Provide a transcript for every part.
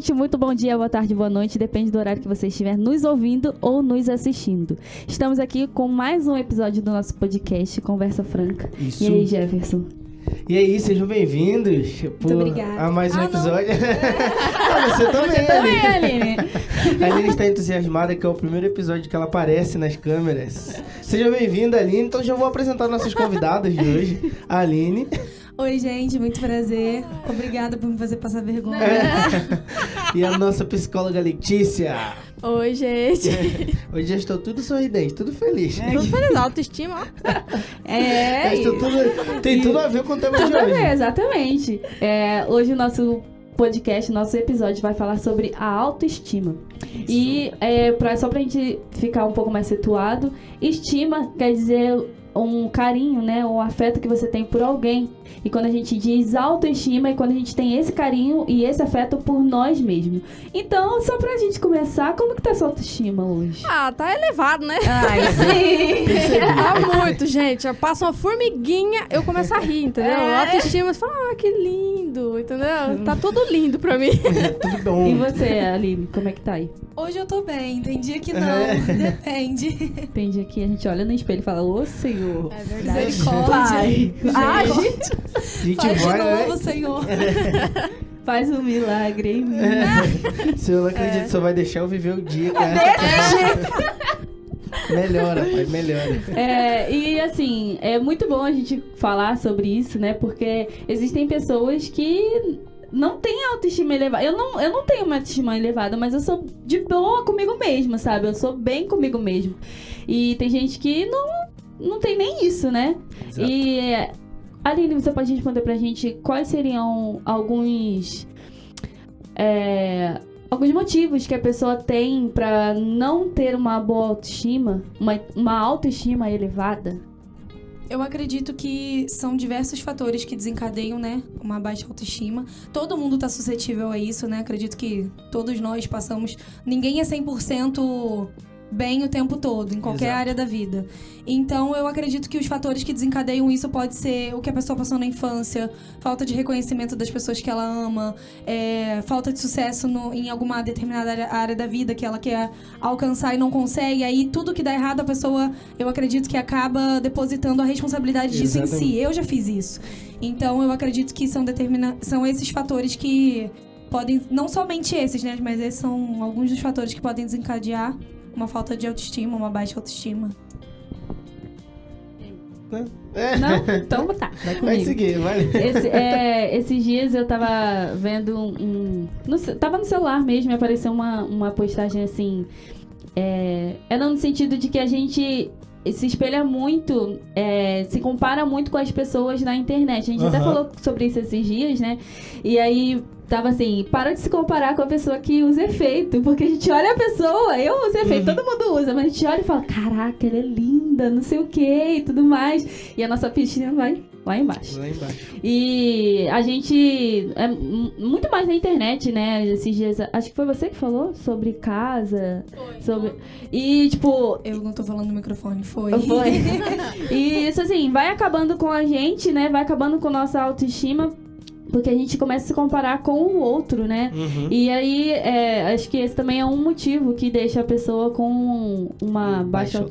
gente, muito bom dia, boa tarde, boa noite, depende do horário que você estiver nos ouvindo ou nos assistindo. Estamos aqui com mais um episódio do nosso podcast, Conversa Franca. Isso. E aí, Jefferson? E aí, sejam bem-vindos Muito obrigada. a mais um episódio. Você também, Aline. A Aline está entusiasmada que é o primeiro episódio que ela aparece nas câmeras. Seja bem-vinda, Aline. Então já vou apresentar nossas convidadas de hoje. A Aline. Oi, gente, muito prazer. Obrigada por me fazer passar vergonha. E a nossa psicóloga Letícia. Oi, gente. Hoje já estou tudo sorridente, tudo feliz. Tudo feliz, autoestima, ó. Tem tudo a ver com o tema de Tudo a hoje. ver, exatamente. Hoje o nosso podcast, nosso episódio vai falar sobre a autoestima. Isso. E só pra gente ficar um pouco mais situado, estima quer dizer um carinho, né? Um afeto que você tem por alguém. E quando a gente diz autoestima, é quando a gente tem esse carinho e esse afeto por nós mesmos. Então, só pra gente começar, como que tá a sua autoestima hoje? Ah, tá elevado, né? Ai, sim! Tá muito, gente. Eu passo uma formiguinha, eu começo a rir, entendeu? Autoestima, você fala, que lindo, entendeu? Tá tudo lindo pra mim. Tudo bom. E você, Aline, como é que tá aí? Hoje eu tô bem, tem dia que não, depende. Tem dia que a gente olha no espelho e fala, ô Senhor, É verdade. Misericórdia. Ai, A gente Faz vai, de né? novo, Senhor. faz um milagre em mim. Se eu não acredito, só vai deixar eu viver o dia, cara. Melhora, pai, melhora. E assim, é muito bom a gente falar sobre isso, né? Porque existem pessoas que não têm autoestima elevada. Eu não tenho uma autoestima elevada, mas eu sou de boa comigo mesma, sabe? Eu sou bem comigo mesmo. E tem gente que não tem nem isso, né? Exato. E, Aline, você pode responder pra gente quais seriam alguns motivos que a pessoa tem pra não ter uma boa autoestima, uma autoestima elevada? Eu acredito que são diversos fatores que desencadeiam, né, uma baixa autoestima. Todo mundo tá suscetível a isso, né? Acredito que todos nós passamos... Ninguém é 100% bem o tempo todo, em qualquer Exato. área da vida. Então, eu acredito que os fatores que desencadeiam isso pode ser o que a pessoa passou na infância, falta de reconhecimento das pessoas que ela ama, falta de sucesso em alguma determinada área da vida que ela quer alcançar e não consegue. Aí, tudo que dá errado, a pessoa, eu acredito que acaba depositando a responsabilidade disso em si. Eu já fiz isso. Então, eu acredito que são esses fatores que podem... Não somente esses, né? Mas esses são alguns dos fatores que podem desencadear uma falta de autoestima, uma baixa autoestima. Não? Então tá, vai comigo. Vai seguir, vai. Esses dias eu tava vendo tava no celular mesmo e apareceu uma postagem assim. Era no sentido de que a gente se espelha muito, se compara muito com as pessoas na internet. A gente até falou sobre isso esses dias, né? E aí tava assim, para de se comparar com a pessoa que usa efeito, porque a gente olha a pessoa, eu uso efeito, todo mundo usa, mas a gente olha e fala, caraca, ela é linda, não sei o que e tudo mais. E a nossa piscina vai lá embaixo. Lá embaixo. E a gente, muito mais na internet, né, esses dias, acho que foi você que falou sobre casa, sobre... E, tipo... Eu não tô falando no microfone, foi. E isso, assim, vai acabando com a gente, né, vai acabando com nossa autoestima, porque a gente começa a se comparar com o outro, né? E aí, acho que esse também é um motivo que deixa a pessoa com uma baixa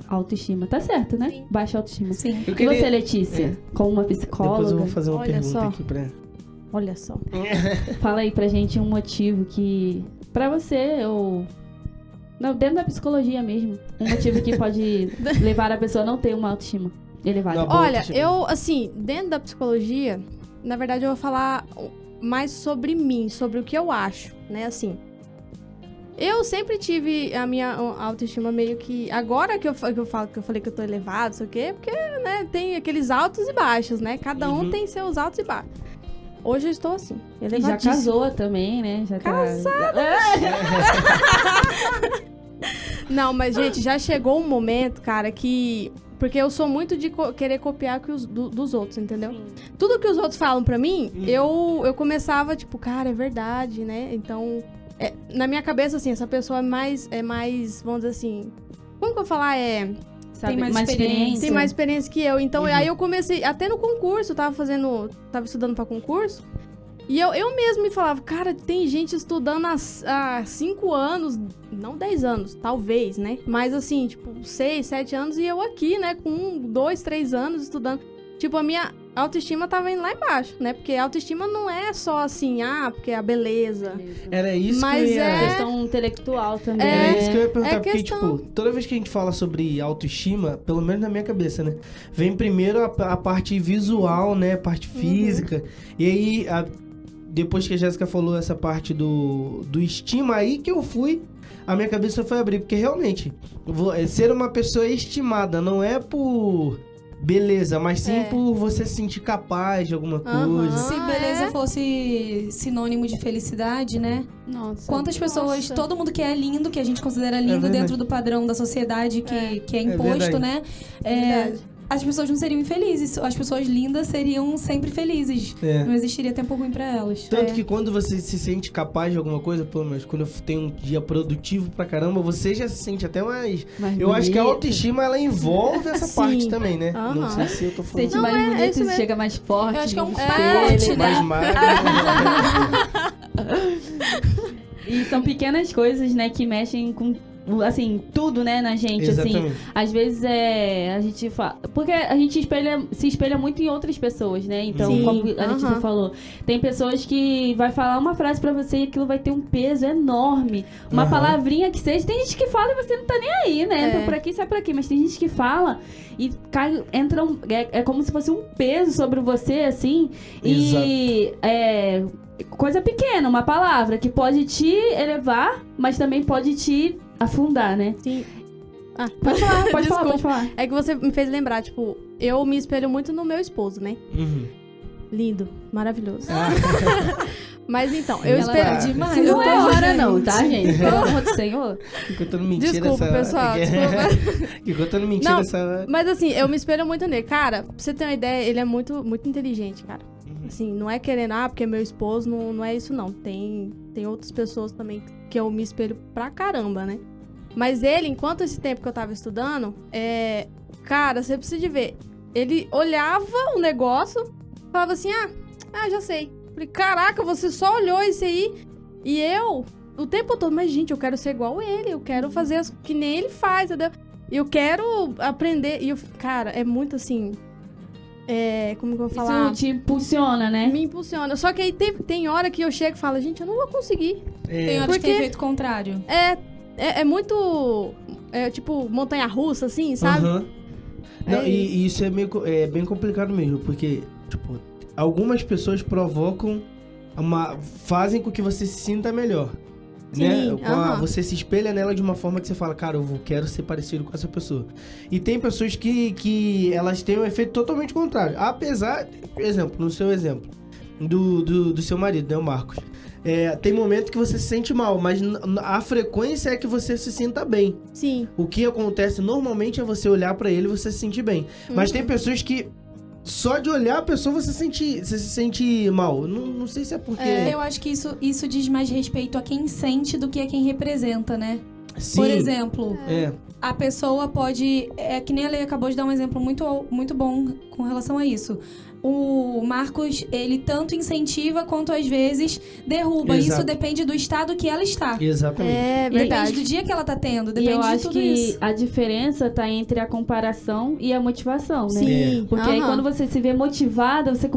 autoestima. Tá certo, né? Sim. Baixa autoestima. Sim. E você, Letícia? Como uma psicóloga? Depois eu vou fazer uma Olha pergunta só. aqui pra... Olha só. Fala aí pra gente um motivo que... Pra você, ou... Não, dentro da psicologia mesmo. Um motivo que pode levar a pessoa a não ter uma autoestima elevada. Não. Boa Olha, autoestima. eu, assim, dentro da psicologia, na verdade eu vou falar mais sobre mim, sobre o que eu acho, né, assim. Eu sempre tive a minha autoestima meio que... Agora que eu falei que eu tô elevado, sei o quê, porque, né, tem aqueles altos e baixos, né? Cada um tem seus altos e baixos. Hoje eu estou assim, E já elevadíssima. casou também, né? Já Casada! Não, mas, gente, já chegou um momento, cara, que... Porque eu sou muito de querer copiar dos outros, entendeu? Sim. Tudo que os outros falam pra mim, eu começava, tipo, cara, é verdade, né? Então, na minha cabeça, assim, essa pessoa é mais, vamos dizer assim... Como que eu vou falar? Sabe, Tem mais experiência. Tem mais experiência que eu. Então, aí eu comecei... Até no concurso, tava estudando pra concurso. E eu mesmo me falava, cara, tem gente estudando há 5 anos, não 10 anos, talvez, né? Mas assim, tipo, 6, 7 anos e eu aqui, né? Com 2, 3 anos estudando. Tipo, a minha autoestima tava indo lá embaixo, né? Porque a autoestima não é só assim, porque é a beleza. Era isso Mas que eu ia... É questão intelectual também. Era isso que eu ia perguntar, porque, questão. tipo, toda vez que a gente fala sobre autoestima, pelo menos na minha cabeça, né? Vem primeiro a parte visual, né? A parte física. E aí, depois que a Jéssica falou essa parte do estima, aí que eu fui, a minha cabeça foi abrir. Porque realmente, ser uma pessoa estimada não é por... beleza, mas sim por você se sentir capaz de alguma coisa. Se beleza fosse sinônimo de felicidade, né? Nossa. Quantas pessoas, todo mundo que é lindo, que a gente considera lindo dentro do padrão da sociedade que é imposto, né? As pessoas não seriam infelizes. As pessoas lindas seriam sempre felizes. Não existiria tempo ruim pra elas. Tanto que quando você se sente capaz de alguma coisa, pelo menos quando eu tenho um dia produtivo pra caramba, você já se sente até mais... Eu acho que a autoestima, ela envolve essa parte também, né? Não sei se eu tô falando... Sente mais bonito, chega mais forte. Eu acho que é um forte, mais magro. E são pequenas coisas, né, que mexem com... assim, tudo, né, na gente, Exatamente. assim. Às vezes a gente fala... Porque a gente se espelha muito em outras pessoas, né? Então, como a Letícia falou, tem pessoas que vai falar uma frase pra você e aquilo vai ter um peso enorme. Uma palavrinha que seja. Tem gente que fala e você não tá nem aí, né? Entra por aqui, sai por aqui. Mas tem gente que fala e cai, entra é como se fosse um peso sobre você, assim. E coisa pequena, uma palavra que pode te elevar, mas também pode te afundar, né? Sim. Pode falar. É que você me fez lembrar, tipo, eu me espelho muito no meu esposo, né? Lindo, maravilhoso. Mas então, eu Ela espelho tá demais. Não é hora gente. não, tá, gente? Pelo amor do Senhor. Que contando mentira Desculpa, essa pessoal, hora. desculpa. Que contando mentira Não, essa hora. Mas assim, eu me espelho muito nele. Cara, pra você ter uma ideia, ele é muito, muito inteligente, cara. Assim, não é querendo, porque é meu esposo, não é isso não. Tem outras pessoas também que eu me espelho pra caramba, né? Mas ele, enquanto esse tempo que eu tava estudando, cara, você precisa de ver. Ele olhava o negócio, falava assim, já sei. Falei, caraca, você só olhou isso aí. E eu, o tempo todo, mas gente, eu quero ser igual ele, eu quero fazer as que nem ele faz, entendeu? Eu quero aprender. E cara, é muito assim... como que eu vou falar? Isso te impulsiona, né? Me impulsiona. Só que aí tem hora que eu chego e falo, gente, eu não vou conseguir. Tem horas que tem efeito contrário. É muito, tipo, montanha-russa, assim, sabe? Não, e isso é bem complicado mesmo, porque, tipo, algumas pessoas provocam, fazem com que você se sinta melhor. Sim, né? Você se espelha nela de uma forma que você fala, cara, eu quero ser parecido com essa pessoa. E tem pessoas que elas têm um efeito totalmente contrário. Apesar, por exemplo, no seu exemplo, do seu marido, né, o Marcos. Tem momento que você se sente mal, mas a frequência é que você se sinta bem. Sim. O que acontece normalmente é você olhar pra ele e você se sentir bem. Mas tem pessoas que só de olhar a pessoa você se sente mal. Não sei se é porque... Eu acho que isso diz mais respeito a quem sente do que a quem representa, né? Sim. Por exemplo, a pessoa pode... que nem a Lei acabou de dar um exemplo muito, muito bom com relação a isso. O Marcos, ele tanto incentiva quanto às vezes derruba. Exato. Isso depende do estado que ela está. Exatamente. É verdade. Depende do dia que ela tá tendo. E Depende eu de acho tudo que isso. a diferença tá entre a comparação e a motivação, né? Sim. Porque aí quando você se vê motivada, você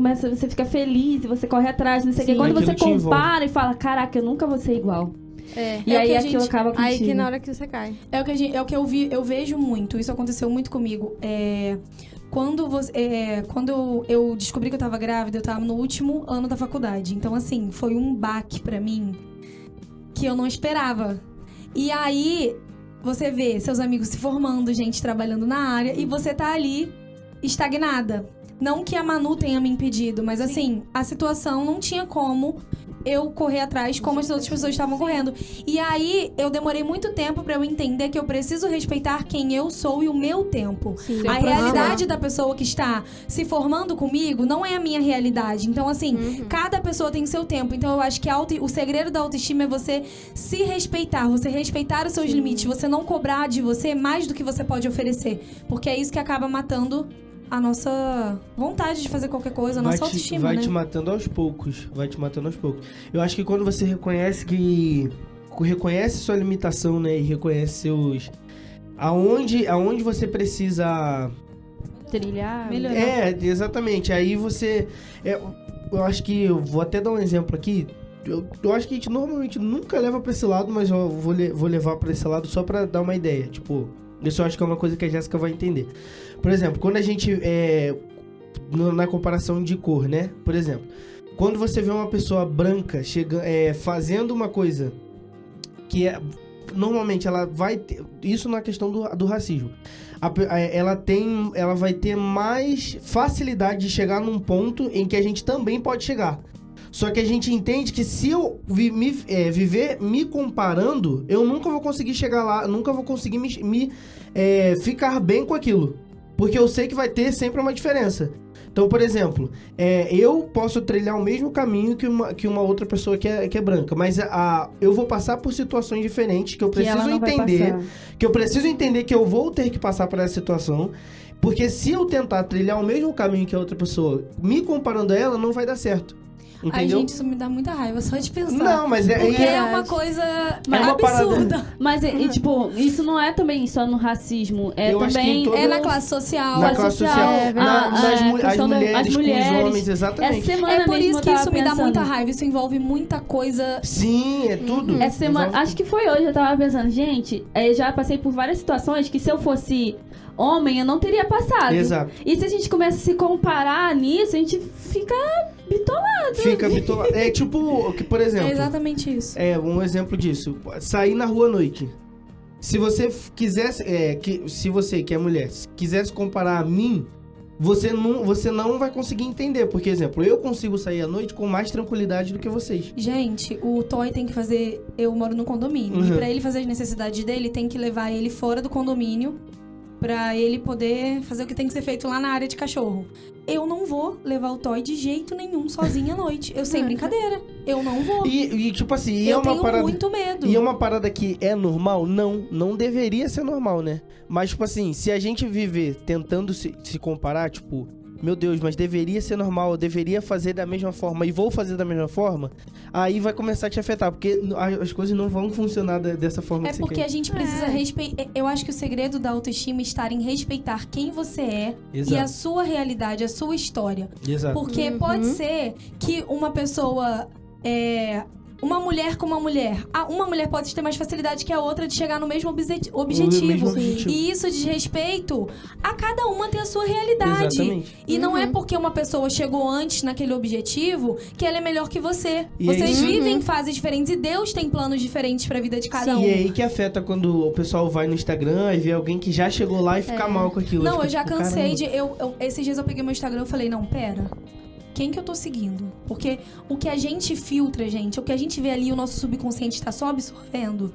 fica feliz, você corre atrás, não sei o quê. Sim. Quando você Aquilo te compara e fala, caraca, eu nunca vou ser igual. E É o aí que a aquilo gente- acaba contigo. Aí que na hora que você cai. É o que eu vejo muito. Isso aconteceu muito comigo. Quando eu descobri que eu tava grávida, eu tava no último ano da faculdade. Então, assim, foi um baque pra mim que eu não esperava. E aí, você vê seus amigos se formando, gente trabalhando na área, e você tá ali estagnada. Não que a Manu tenha me impedido, mas assim, a situação não tinha como eu correr atrás como as outras pessoas estavam correndo. E aí, eu demorei muito tempo pra eu entender que eu preciso respeitar quem eu sou e o meu tempo. Sim. A realidade da pessoa que está se formando comigo não é a minha realidade. Então, assim, cada pessoa tem seu tempo. Então, eu acho que o segredo da autoestima é você se respeitar, você respeitar os seus limites, você não cobrar de você mais do que você pode oferecer. Porque é isso que acaba matando a nossa vontade de fazer qualquer coisa, a nossa autoestima, vai né? te matando aos poucos. Vai te matando aos poucos. Eu acho que quando você reconhece sua limitação, né? E reconhece seus... Aonde você precisa... Trilhar. Melhorar. Exatamente. Aí você... eu acho que... Eu vou até dar um exemplo aqui. Eu acho que a gente normalmente nunca leva pra esse lado, mas eu vou levar pra esse lado só pra dar uma ideia. Tipo, isso eu acho que é uma coisa que a Jéssica vai entender. Por exemplo, quando a gente... na comparação de cor, né? Por exemplo, quando você vê uma pessoa branca fazendo uma coisa que normalmente ela vai ter... Isso na questão do racismo. Ela vai ter mais facilidade de chegar num ponto em que a gente também pode chegar. Só que a gente entende que se eu viver me comparando, eu nunca vou conseguir chegar lá, nunca vou conseguir ficar bem com aquilo. Porque eu sei que vai ter sempre uma diferença. Então, por exemplo, eu posso trilhar o mesmo caminho que uma outra pessoa que é branca, mas eu vou passar por situações diferentes que eu preciso entender. Que eu preciso entender que eu vou ter que passar por essa situação. Porque se eu tentar trilhar o mesmo caminho que a outra pessoa, me comparando a ela, não vai dar certo. Entendeu? Ai, gente, isso me dá muita raiva só de pensar. Não, mas porque é uma coisa absurda. Mas, tipo, isso não é também só no racismo. É também... É na classe social. Na classe social. As mulheres com os homens, exatamente. É por isso que isso me dá muita raiva. Isso envolve muita coisa. Sim, é tudo. Essa semana, acho que foi hoje, eu tava pensando, gente, eu já passei por várias situações que se eu fosse homem, eu não teria passado. Exato. E se a gente começa a se comparar nisso, a gente fica bitolado. Fica bitolado. É tipo, por exemplo... É exatamente isso. Um exemplo disso. Sair na rua à noite. Se você quisesse... se você, que é mulher, quisesse comparar a mim, você não vai conseguir entender. Porque, exemplo, eu consigo sair à noite com mais tranquilidade do que vocês. Gente, o Toy tem que fazer... Eu moro no condomínio. E pra ele fazer as necessidades dele, tem que levar ele fora do condomínio pra ele poder fazer o que tem que ser feito lá na área de cachorro. Eu não vou levar o Toy de jeito nenhum sozinha à noite. Eu sem brincadeira. Eu não vou. E tipo assim... eu tenho muito medo. E é uma parada que é normal? Não deveria ser normal, né? Mas, tipo assim, se a gente viver tentando se comparar, tipo... Meu Deus, mas deveria ser normal, eu deveria fazer da mesma forma e vou fazer da mesma forma, aí vai começar a te afetar, porque as coisas não vão funcionar dessa forma que você quer. É porque a gente precisa respeitar... Eu acho que o segredo da autoestima está em respeitar quem você é. Exato. E a sua realidade, a sua história. Exato. Porque pode ser que uma pessoa... Uma mulher com uma mulher. Uma mulher pode ter mais facilidade que a outra de chegar no mesmo objetivo. E isso diz respeito a cada uma ter a sua realidade. Exatamente. E não é porque uma pessoa chegou antes naquele objetivo que ela é melhor que você. E vocês vivem em fases diferentes e Deus tem planos diferentes pra vida de cada um. E é aí que afeta quando o pessoal vai no Instagram e vê alguém que já chegou lá e fica mal com aquilo. Não, eu já cansei de... esses dias eu peguei meu Instagram e falei, não, pera... Quem que eu tô seguindo? Porque o que a gente filtra, gente, o que a gente vê ali, o nosso subconsciente tá só absorvendo.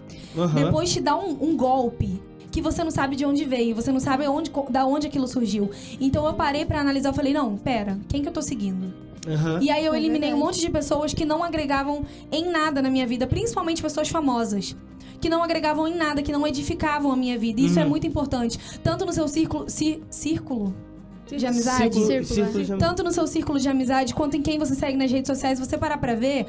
Depois te dá um golpe que você não sabe de onde veio, você não sabe da onde aquilo surgiu. Então eu parei pra analisar, eu falei, não, pera, quem que eu tô seguindo? E aí eu eliminei um monte de pessoas que não agregavam em nada na minha vida, principalmente pessoas famosas. Que não agregavam em nada, que não edificavam a minha vida. E isso é muito importante. Tanto no seu círculo de amizade, tanto no seu círculo de amizade quanto em quem você segue nas redes sociais. Você parar pra ver,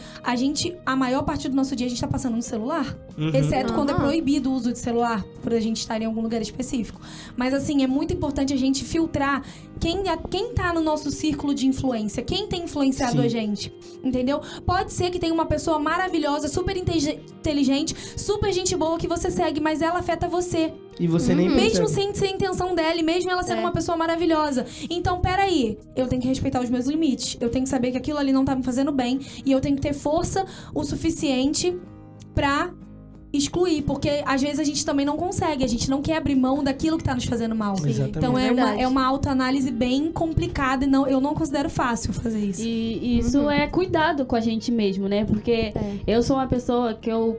a maior parte do nosso dia a gente tá passando no celular, exceto quando é proibido o uso de celular, por a gente estar em algum lugar específico. Mas assim, é muito importante a gente filtrar quem tá no nosso círculo de influência, quem tem influenciado a gente, entendeu? Pode ser que tenha uma pessoa maravilhosa, super inteligente, super gente boa que você segue, mas ela afeta você. E você nem mesmo sem ser a intenção dela, e mesmo ela sendo uma pessoa maravilhosa. Então, peraí, eu tenho que respeitar os meus limites. Eu tenho que saber que aquilo ali não tá me fazendo bem. E eu tenho que ter força o suficiente pra excluir. Porque às vezes a gente também não consegue. A gente não quer abrir mão daquilo que tá nos fazendo mal. Exatamente. Então é uma autoanálise bem complicada. E eu não considero fácil fazer isso. E isso é cuidado com a gente mesmo, né? Porque eu sou uma pessoa que eu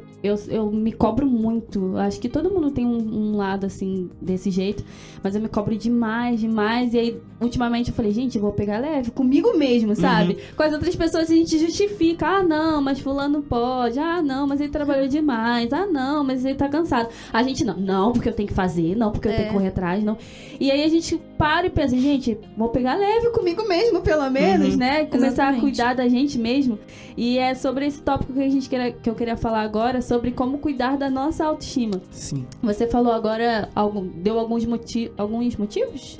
me cobro muito. Acho que todo mundo tem um lado, assim, desse jeito. Mas eu me cobro demais. E aí, ultimamente, eu falei, gente, eu vou pegar leve comigo mesmo, sabe? Com as outras pessoas a gente justifica. Ah, não, mas fulano pode. Ah, não, mas ele trabalhou demais. Ah, não, mas ele tá cansado. A gente não, porque eu tenho que fazer, não, porque eu tenho que correr atrás, não. E aí a gente para e pensa, gente, vou pegar leve comigo mesmo, pelo menos, né? Começar a cuidar da gente mesmo. E é sobre esse tópico que eu queria falar agora, sobre como cuidar da nossa autoestima. Sim. Você falou agora, deu alguns motivos?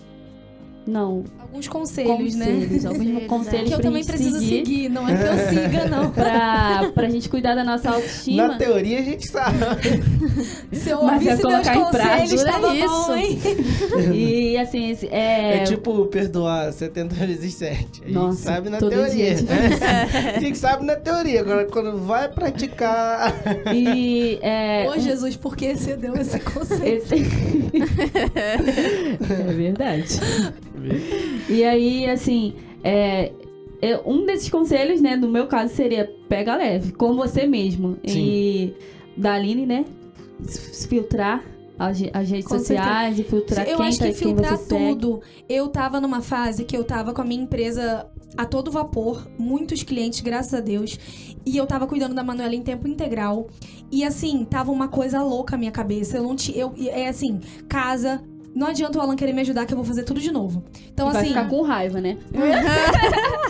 Não. Alguns conselhos, né? Alguns conselhos que eu pra também gente preciso seguir, não é que eu siga, não. pra gente cuidar da nossa autoestima. Na teoria a gente sabe. Se eu Mas ouvisse colocar meus em prática, conselhos, tava é bom, hein? E assim, É tipo perdoar 70 vezes 7. A gente Nossa, sabe na todo teoria. dia. A gente sabe na teoria. Agora, quando vai praticar... E, Ô, Jesus, por que você deu esse conselho? É verdade. E aí, assim, um desses conselhos, né, no meu caso, seria pega leve, com você mesmo. Sim. E da Aline, né, filtrar as redes Com sociais certeza. e filtrar Eu quem acho tá, que quem filtrar você segue. tudo. Eu tava numa fase que eu tava com a minha empresa a todo vapor, muitos clientes, graças a Deus. E eu tava cuidando da Manuela em tempo integral. E assim, tava uma coisa louca na minha cabeça. É assim, casa. Não adianta o Alan querer me ajudar, que eu vou fazer tudo de novo. Então, Vai assim. ficar com raiva, né?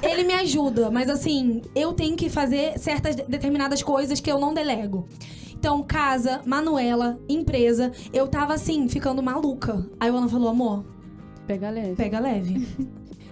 Ele me ajuda, mas assim, eu tenho que fazer certas determinadas coisas que eu não delego. Então, casa, Manuela, empresa, eu tava assim, ficando maluca. Aí o Alan falou, amor, Pega leve. pega leve.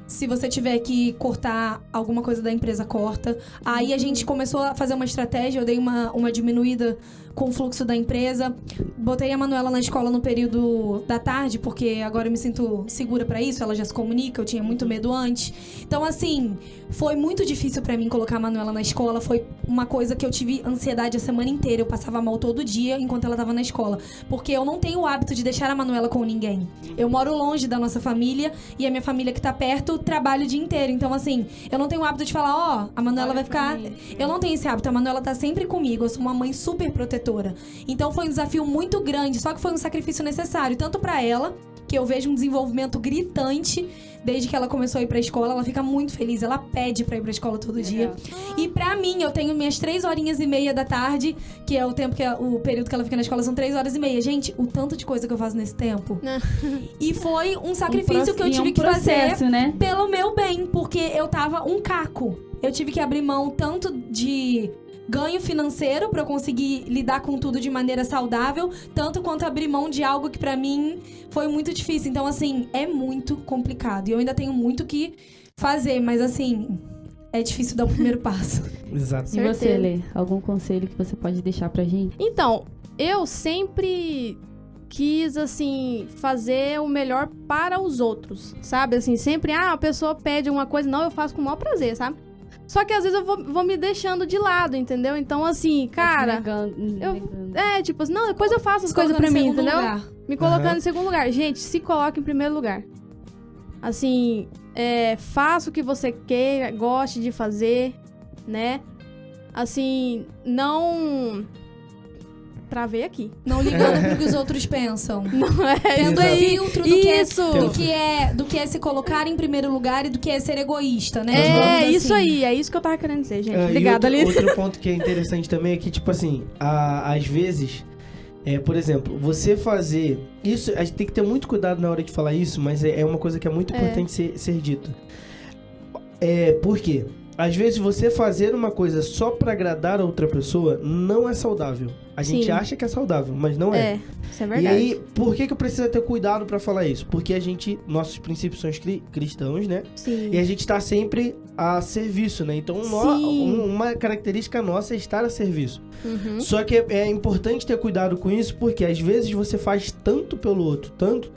Se você tiver que cortar alguma coisa da empresa, corta. Aí a gente começou a fazer uma estratégia, eu dei uma diminuída com o fluxo da empresa. Botei a Manuela na escola no período da tarde, porque agora eu me sinto segura pra isso, ela já se comunica, eu tinha muito medo antes. Então, assim, foi muito difícil pra mim colocar a Manuela na escola, foi uma coisa que eu tive ansiedade a semana inteira, eu passava mal todo dia enquanto ela tava na escola. Porque eu não tenho o hábito de deixar a Manuela com ninguém. Eu moro longe da nossa família, e a minha família que tá perto trabalha o dia inteiro. Então, assim, eu não tenho o hábito de falar, a Manuela vai ficar... Eu não tenho esse hábito, a Manuela tá sempre comigo, eu sou uma mãe super protetora. Então foi um desafio muito grande, só que foi um sacrifício necessário, tanto pra ela, que eu vejo um desenvolvimento gritante desde que ela começou a ir pra escola, ela fica muito feliz, ela pede pra ir pra escola todo dia. E pra mim, eu tenho minhas 3h30 da tarde, que é o tempo o período que ela fica na escola, são 3h30. Gente, o tanto de coisa que eu faço nesse tempo. E foi um sacrifício que eu tive que fazer, né? pelo meu bem, porque eu tava um caco. Eu tive que abrir mão tanto de ganho financeiro pra eu conseguir lidar com tudo de maneira saudável, tanto quanto abrir mão de algo que pra mim foi muito difícil. Então, assim, é muito complicado. E eu ainda tenho muito que fazer, mas assim, é difícil dar o primeiro passo. Exato. E você, Lê? Algum conselho que você pode deixar pra gente? Então, eu sempre quis, assim, fazer o melhor para os outros, sabe? Assim, sempre, a pessoa pede uma coisa, não, eu faço com o maior prazer, sabe? Só que às vezes eu vou me deixando de lado, entendeu? Então, assim, cara... tipo assim, não, depois eu faço as coisas pra mim, entendeu? Me colocando em segundo lugar. Gente, se coloque em primeiro lugar. Assim, faça o que você queira, goste de fazer, né? Assim, não... Travei aqui. Não ligando pro que os outros pensam. Não é Tendo filtro do que é se colocar em primeiro lugar e do que é ser egoísta, né? É isso aí, é isso que eu tava querendo dizer, gente. Obrigada, Aline. Ali. Outro ponto que é interessante também é que, tipo assim, às vezes, por exemplo, você fazer... Isso, a gente tem que ter muito cuidado na hora de falar isso, mas é uma coisa que é muito importante ser dito. Por quê? Às vezes você fazer uma coisa só pra agradar a outra pessoa não é saudável. A gente acha que é saudável, mas não é. Isso é verdade. E aí, por que eu preciso ter cuidado pra falar isso? Porque nossos princípios são cristãos, né? Sim. E a gente tá sempre a serviço, né? Então, uma característica nossa é estar a serviço. Uhum. Só que é importante ter cuidado com isso, porque às vezes você faz tanto pelo outro, tanto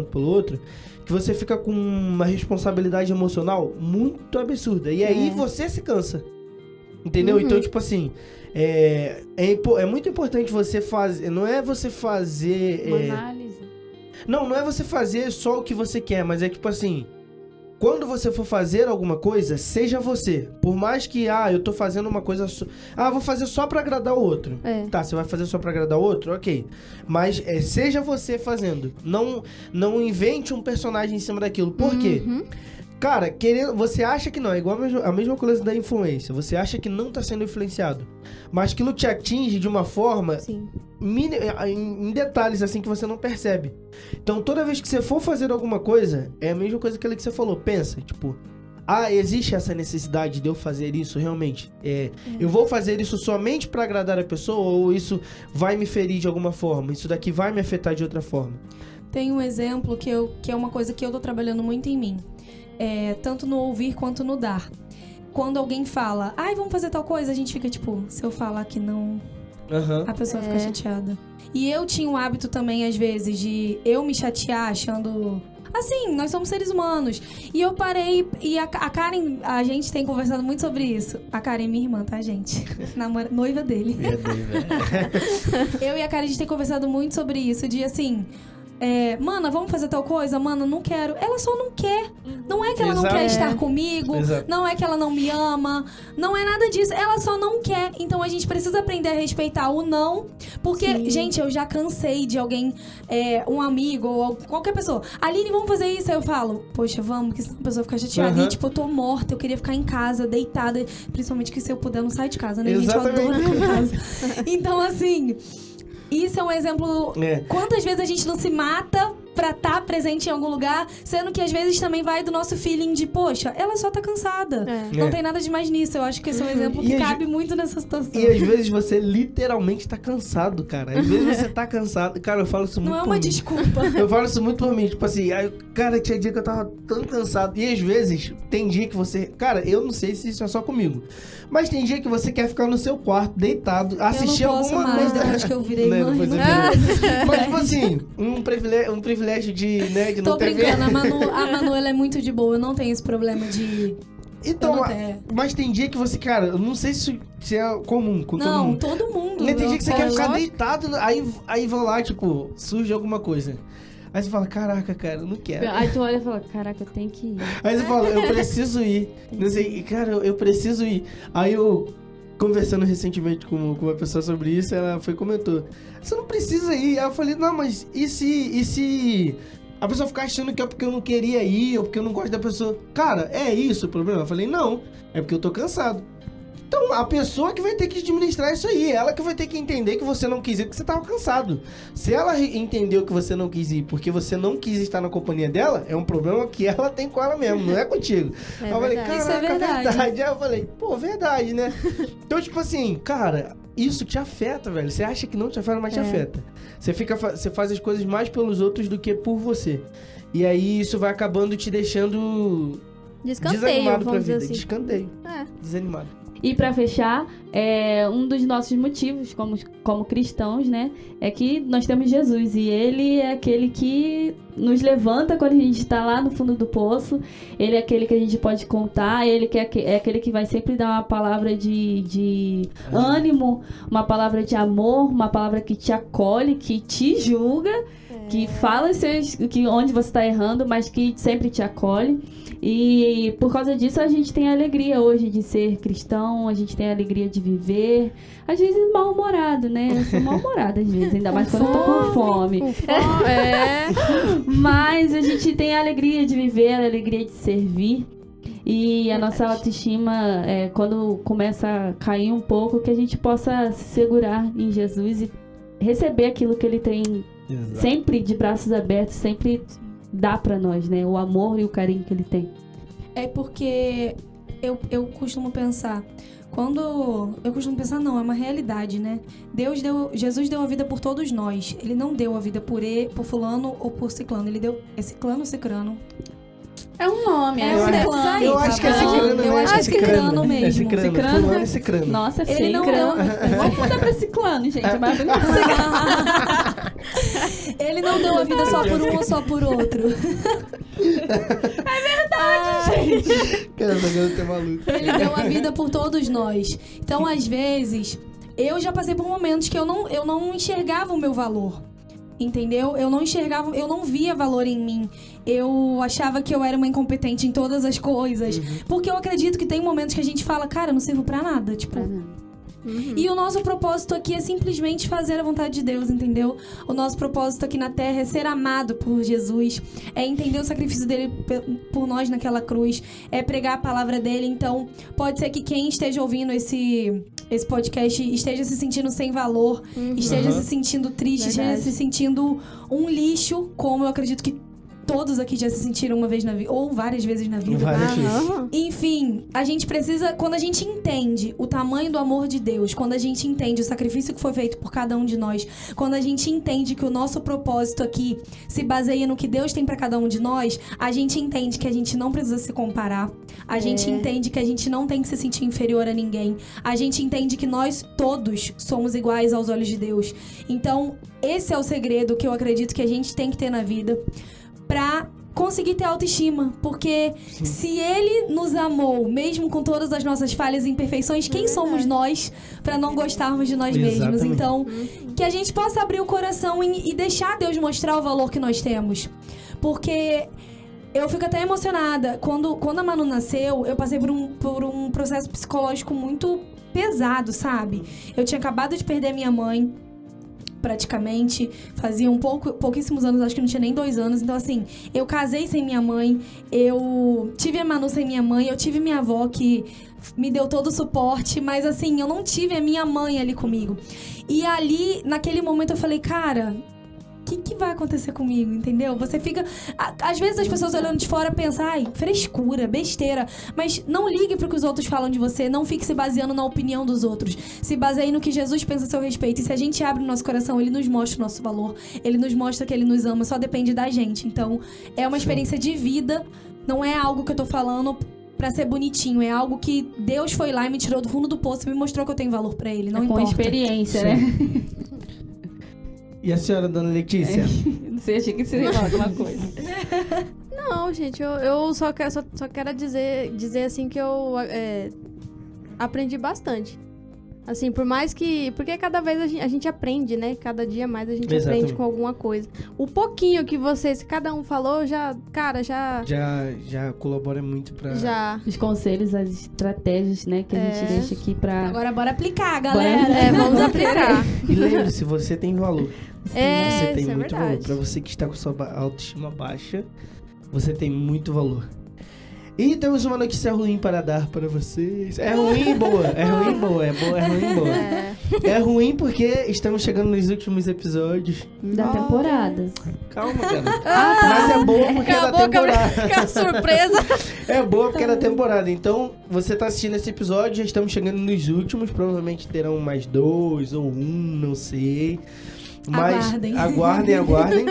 pelo outro, que você fica com uma responsabilidade emocional muito absurda. E aí você se cansa. Entendeu? Então, tipo assim, é muito importante você fazer... Não é você fazer... Uma análise. Não é você fazer só o que você quer, mas é tipo assim... Quando você for fazer alguma coisa, seja você. Por mais que, eu tô fazendo uma coisa... vou fazer só pra agradar o outro. Tá, você vai fazer só pra agradar o outro? Ok. Mas seja você fazendo. Não invente um personagem em cima daquilo. Por quê? Cara, você acha que não, é igual a mesma coisa da influência. Você acha que não tá sendo influenciado. Mas aquilo te atinge de uma forma Sim. em detalhes, assim, que você não percebe. Então, toda vez que você for fazer alguma coisa, é a mesma coisa que você falou. Pensa, tipo... existe essa necessidade de eu fazer isso realmente? Eu vou fazer isso somente pra agradar a pessoa ou isso vai me ferir de alguma forma? Isso daqui vai me afetar de outra forma? Tem um exemplo que é uma coisa que eu tô trabalhando muito em mim. Tanto no ouvir quanto no dar. Quando alguém fala, vamos fazer tal coisa, a gente fica tipo, se eu falar que não, a pessoa fica chateada. E eu tinha o hábito também, às vezes, de eu me chatear achando... Assim, nós somos seres humanos. E eu parei, e a Karen, a gente tem conversado muito sobre isso. A Karen é minha irmã, tá, gente? Noiva dele. Eu e a Karen, a gente tem conversado muito sobre isso, de assim... Mana, vamos fazer tal coisa? Mana, não quero. Ela só não quer. Não é que ela não quer estar comigo. Exato. Não é que ela não me ama. Não é nada disso. Ela só não quer. Então a gente precisa aprender a respeitar o não. Porque, gente, eu já cansei de alguém, um amigo ou qualquer pessoa. Aline, vamos fazer isso? Aí eu falo, poxa, vamos, porque senão a pessoa fica chateada. E tipo, eu tô morta, eu queria ficar em casa, deitada. Principalmente que se eu puder, eu não saio de casa, né, Exatamente. gente? Eu adoro ficar em casa. Então, assim... Isso é um exemplo... Quantas vezes a gente não se mata pra estar presente em algum lugar, sendo que às vezes também vai do nosso feeling de, poxa, ela só tá cansada. Não tem nada de mais nisso. Eu acho que esse é um exemplo que cabe muito nessa situação. E às vezes você literalmente tá cansado, cara. Às vezes você tá cansado. Cara, eu falo isso muito por mim. Não é uma desculpa. Eu falo isso muito por mim. Tipo assim, cara, tinha dia que eu tava tão cansado. E às vezes tem dia que você... Cara, eu não sei se isso é só comigo. Mas tem dia que você quer ficar no seu quarto, deitado, assistir alguma coisa. Depois que eu virei mãe. Mas, tipo assim, um privilégio de não ter... Tô brincando, a Manu, ela é muito de boa. Eu não tenho esse problema de... Então, mas tem dia que você, cara, eu não sei se é comum com todo mundo. Não, todo mundo. Tem dia que você quer ficar deitado, aí vão lá, tipo, surge alguma coisa. Aí você fala, caraca, cara, eu não quero. Aí tu olha e fala, caraca, eu tenho que ir. Aí você fala, eu preciso ir. Não sei, cara, eu preciso ir. Aí eu, conversando recentemente com uma pessoa sobre isso, ela comentou, você não precisa ir. Aí eu falei, não, mas e se a pessoa ficar achando que é porque eu não queria ir, ou porque eu não gosto da pessoa? Cara, é isso o problema? Eu falei, não, é porque eu tô cansado. Então, a pessoa que vai ter que administrar isso aí, ela que vai ter que entender que você não quis ir porque você tava cansado. Se ela entendeu que você não quis ir porque você não quis estar na companhia dela, é um problema que ela tem com ela mesmo, não é contigo. Aí eu falei, caraca, isso é verdade. Aí eu falei, pô, verdade, né? Então, tipo assim, cara, isso te afeta, velho. Você acha que não te afeta, mas te afeta. Você faz as coisas mais pelos outros do que por você. E aí, isso vai acabando te deixando desanimado pra vida. Assim. Descanteio. Desanimado. E pra fechar, um dos nossos motivos como cristãos, né, é que nós temos Jesus e Ele é aquele que nos levanta quando a gente está lá no fundo do poço. Ele é aquele que a gente pode contar, Ele que é aquele que vai sempre dar uma palavra de ânimo, uma palavra de amor, uma palavra que te acolhe, que te julga, que fala onde você está errando, mas que sempre te acolhe. E por causa disso a gente tem a alegria hoje de ser cristão, a gente tem a alegria de viver. Às vezes mal-humorado, né? Eu sou mal-humorada às vezes, ainda mais quando eu tô com fome. Mas a gente tem a alegria de viver, a alegria de servir. E a nossa autoestima, quando começa a cair um pouco, que a gente possa se segurar em Jesus e receber aquilo que Ele tem sempre de braços abertos, sempre dá pra nós, né? O amor e o carinho que Ele tem. É porque eu costumo pensar... não, é uma realidade, né? Jesus deu a vida por todos nós. Ele não deu a vida por fulano ou por ciclano. Ele deu... É ciclano ou cicrano? É um nome, eu acho que é cicrano, eu acho que é cicrano mesmo. É cicrano, fulano é cicrano. Nossa, é Ele não deu... Vamos mudar pra ciclano, gente. É maravilhoso. Ele não deu a vida só por um ou só por outro. É verdade, gente. Cara, essa garota é maluca. Ele deu a vida por todos nós. Então, às vezes, eu já passei por momentos que eu não enxergava o meu valor. Entendeu? Eu não via valor em mim. Eu achava que eu era uma incompetente em todas as coisas. Porque eu acredito que tem momentos que a gente fala, cara, eu não sirvo pra nada. Tipo, E o nosso propósito aqui é simplesmente fazer a vontade de Deus, entendeu? O nosso propósito aqui na Terra é ser amado por Jesus, é entender o sacrifício dele por nós naquela cruz, é pregar a palavra dele. Então, pode ser que quem esteja ouvindo esse podcast esteja se sentindo sem valor, esteja se sentindo triste, esteja se sentindo um lixo, como eu acredito que todos aqui já se sentiram uma vez na vida, ou várias vezes na vida. Enfim, a gente precisa, quando a gente entende o tamanho do amor de Deus, quando a gente entende o sacrifício que foi feito por cada um de nós, quando a gente entende que o nosso propósito aqui se baseia no que Deus tem pra cada um de nós, a gente entende que a gente não precisa se comparar, a gente entende que a gente não tem que se sentir inferior a ninguém, a gente entende que nós todos somos iguais aos olhos de Deus. Então, esse é o segredo que eu acredito que a gente tem que ter na vida pra conseguir ter autoestima, porque se ele nos amou, mesmo com todas as nossas falhas e imperfeições, quem somos nós pra não gostarmos de nós mesmos? Então, que a gente possa abrir o coração e deixar Deus mostrar o valor que nós temos, porque eu fico até emocionada. Quando a Manu nasceu, eu passei por um processo psicológico muito pesado, sabe? Eu tinha acabado de perder minha mãe, praticamente, fazia pouquíssimos anos, acho que não tinha nem 2 anos. Então, assim, eu casei sem minha mãe, eu tive a Manu sem minha mãe, eu tive minha avó que me deu todo o suporte, mas, assim, eu não tive a minha mãe ali comigo. E ali, naquele momento, eu falei, cara, o que vai acontecer comigo, entendeu? Você fica... Às vezes as pessoas olhando de fora pensam, ai, frescura, besteira. Mas não ligue pro que os outros falam de você. Não fique se baseando na opinião dos outros. Se baseie no que Jesus pensa a seu respeito. E se a gente abre o nosso coração, ele nos mostra o nosso valor. Ele nos mostra que ele nos ama. Só depende da gente. Então, é uma experiência de vida. Não é algo que eu tô falando pra ser bonitinho. É algo que Deus foi lá e me tirou do fundo do poço e me mostrou que eu tenho valor pra ele. Não importa. Com experiência, né? E a senhora, dona Letícia? Não sei, achei que você ia falar alguma coisa. Não, gente, eu só quero dizer assim que eu aprendi bastante. Assim, por mais que... Porque cada vez a gente aprende, né? Cada dia mais a gente aprende com alguma coisa. O pouquinho que cada um falou, já colabora muito pra... Os conselhos, as estratégias, né? Que a gente deixa aqui pra... Agora bora aplicar, galera. Vamos aplicar. E lembre-se, você tem valor. Você tem muito verdade. valor. Pra você que está com sua autoestima baixa, você tem muito valor. E temos uma notícia ruim para dar para vocês. É ruim e boa. É ruim e boa. É ruim e boa. É ruim porque estamos chegando nos últimos episódios da temporada. Calma, cara. Mas é boa porque é da temporada. Que surpresa. É boa porque é da temporada. Então, você tá assistindo esse episódio, já estamos chegando nos últimos. Provavelmente terão mais 2 ou 1, não sei. Mas aguardem.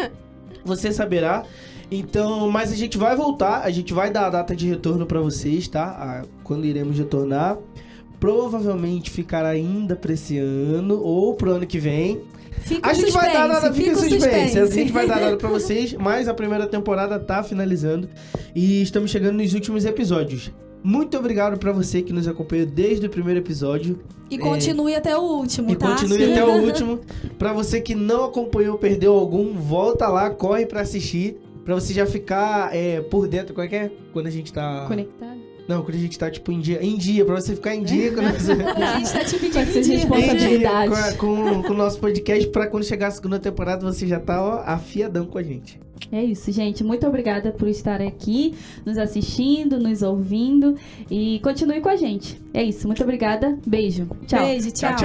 Você saberá. Então, mas a gente vai voltar, a gente vai dar a data de retorno pra vocês, tá? Quando iremos retornar. Provavelmente ficará ainda pra esse ano ou pro ano que vem. Fica a gente vai dar nada, fica suspense. A gente vai dar nada pra vocês, mas a primeira temporada tá finalizando e estamos chegando nos últimos episódios. Muito obrigado pra você que nos acompanhou desde o primeiro episódio. E continue até o último, tá? Continue até o último. Pra você que não acompanhou, perdeu algum, volta lá, corre pra assistir. Pra você já ficar por dentro. Qual é que é? Quando a gente tá... Conectado? Não, quando a gente tá, tipo, em dia. Pra você ficar em dia. Quando você... A gente tá te pedindo responsabilidade. Com o nosso podcast. Pra quando chegar a segunda temporada, você já tá, afiadão com a gente. É isso, gente. Muito obrigada por estar aqui, nos assistindo, nos ouvindo. E continue com a gente. É isso. Muito obrigada. Beijo. Tchau. Beijo. Tchau.